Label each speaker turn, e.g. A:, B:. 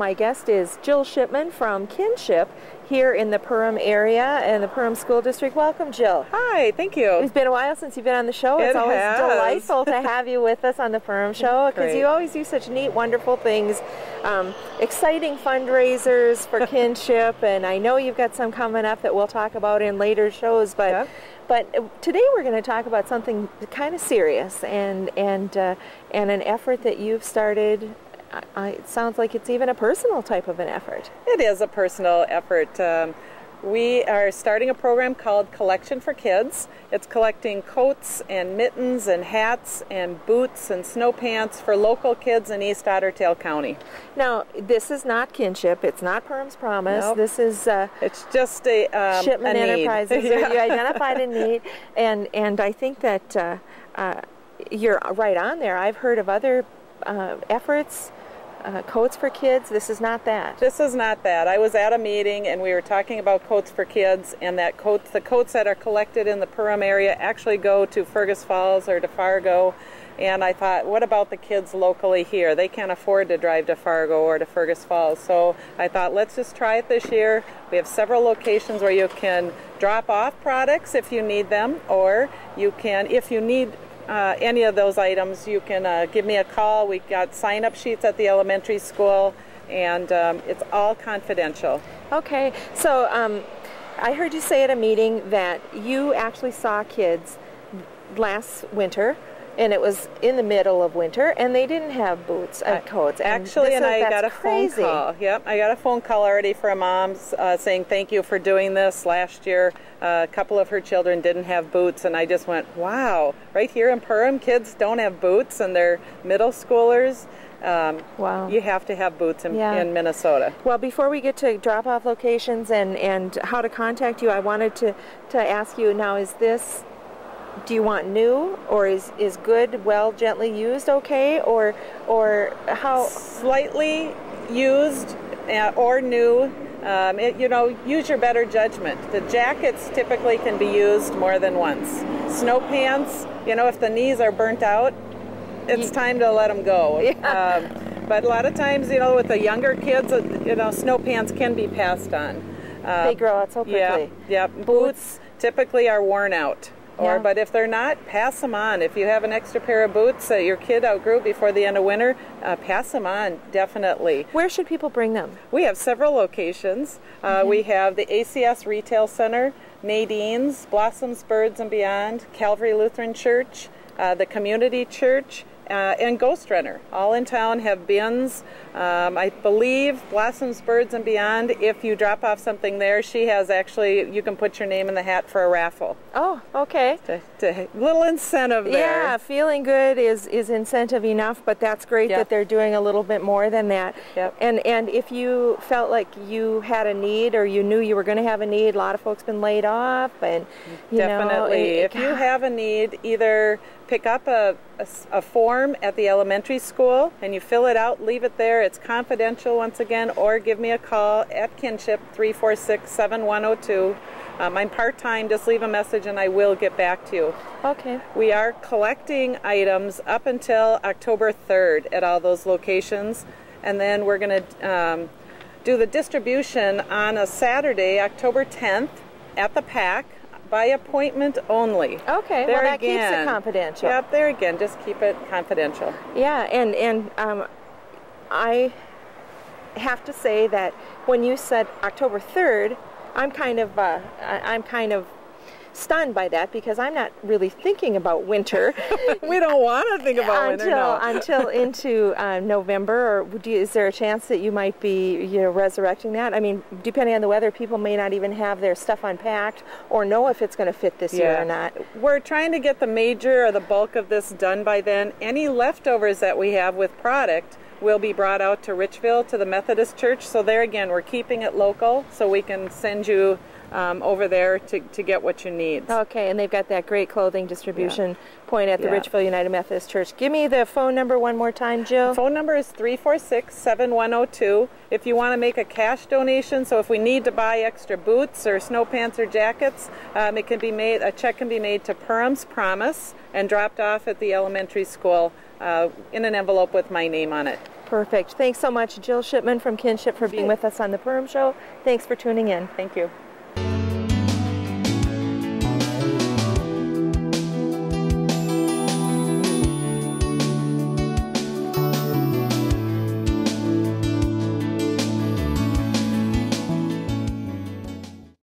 A: my guest is Jill Shipman from Kinship here in the Perham area and the Perham School District. Welcome, Jill.
B: Hi, thank you.
A: It's been a while since you've been on the show. It's always delightful to have you with us on the Perham Show because you always do such neat, wonderful things, exciting fundraisers for Kinship, and I know you've got some coming up that we'll talk about in later shows, but today we're going to talk about something kind of serious and an effort that you've started. It sounds like it's even a personal type of an effort.
B: It is a personal effort. We are starting a program called Collection for Kids. It's collecting coats and mittens and hats and boots and snow pants for local kids in East Otter Tail County.
A: Now, this is not Kinship. It's not Perham's Promise.
B: Nope.
A: This is
B: it's just a
A: Shipman Enterprises.
B: Yeah.
A: You identified a need, and I think that you're right on there. I've heard of other efforts. Coats for kids. This is not that.
B: This is not that. I was at a meeting and we were talking about coats for kids, and that the coats that are collected in the Perham area actually go to Fergus Falls or to Fargo. And I thought, what about the kids locally here? They can't afford to drive to Fargo or to Fergus Falls. So I thought, let's just try it this year. We have several locations where you can drop off products if you need them, or you can, if you need any of those items, you can give me a call. We got sign-up sheets at the elementary school, and it's all confidential.
A: Okay, so I heard you say at a meeting that you actually saw kids last winter, and it was in the middle of winter, and they didn't have boots and coats.
B: Actually, and I got a phone call. Yep, I got a phone call already from moms saying thank you for doing this. Last year, a couple of her children didn't have boots, and I just went, wow, right here in Perham, kids don't have boots, and they're middle schoolers. Wow. You have to have boots in Minnesota.
A: Well, before we get to drop-off locations and how to contact you, I wanted to ask you now, do you want new, or is good, well, gently used okay, or how?
B: Slightly used or new. You know, use your better judgment. The jackets typically can be used more than once. Snow pants, you know, if the knees are burnt out, it's time to let them go. Yeah. But a lot of times, you know, with the younger kids, you know, snow pants can be passed on.
A: They grow out so quickly.
B: Yeah. Boots typically are worn out. But if they're not, pass them on. If you have an extra pair of boots that your kid outgrew before the end of winter, pass them on, definitely.
A: Where should people bring them?
B: We have several locations. We have the ACS Retail Center, Nadine's, Blossoms, Birds and Beyond, Calvary Lutheran Church, the Community Church, and Ghost Runner. All in town have bins. I believe Blossoms, Birds and Beyond, if you drop off something there, she has actually, you can put your name in the hat for a raffle.
A: Oh, okay.
B: Little incentive there.
A: Yeah, feeling good is incentive enough, but that's great that they're doing a little bit more than that.
B: Yep.
A: And if you felt like you had a need, or you knew you were going to have a need, a lot of folks been laid off, and you know,
B: if you have a need, either pick up a form at the elementary school and you fill it out, leave it there. It's confidential once again, or give me a call at Kinship 346-7102. I'm part-time. Just leave a message and I will get back to you.
A: Okay.
B: We are collecting items up until October 3rd at all those locations, and then we're going to do the distribution on a Saturday, October 10th, at the PAC. By appointment only.
A: Okay, well that keeps it confidential.
B: Yep, there again, just keep it confidential.
A: Yeah, and I have to say that when you said October 3rd, I'm kind of stunned by that, because I'm not really thinking about winter.
B: We don't want to think about winter, no.
A: Until into November, or is there a chance that you might be, you know, resurrecting that? I mean, depending on the weather, people may not even have their stuff unpacked or know if it's going to fit this year or not.
B: We're trying to get the major or the bulk of this done by then. Any leftovers that we have with product will be brought out to Richville, to the Methodist Church. So there again, we're keeping it local so we can send you over there to get what you need.
A: Okay, and they've got that great clothing distribution point at the Richville United Methodist Church. Give me the phone number one more time, Jill.
B: The phone number is 346-7102. If you want to make a cash donation, so if we need to buy extra boots or snow pants or jackets, it can be made. A check can be made to Perham's Promise and dropped off at the elementary school in an envelope with my name on it.
A: Perfect. Thanks so much, Jill Shipman from Kinship, for being with us on the Perham Show. Thanks for tuning in.
B: Thank you.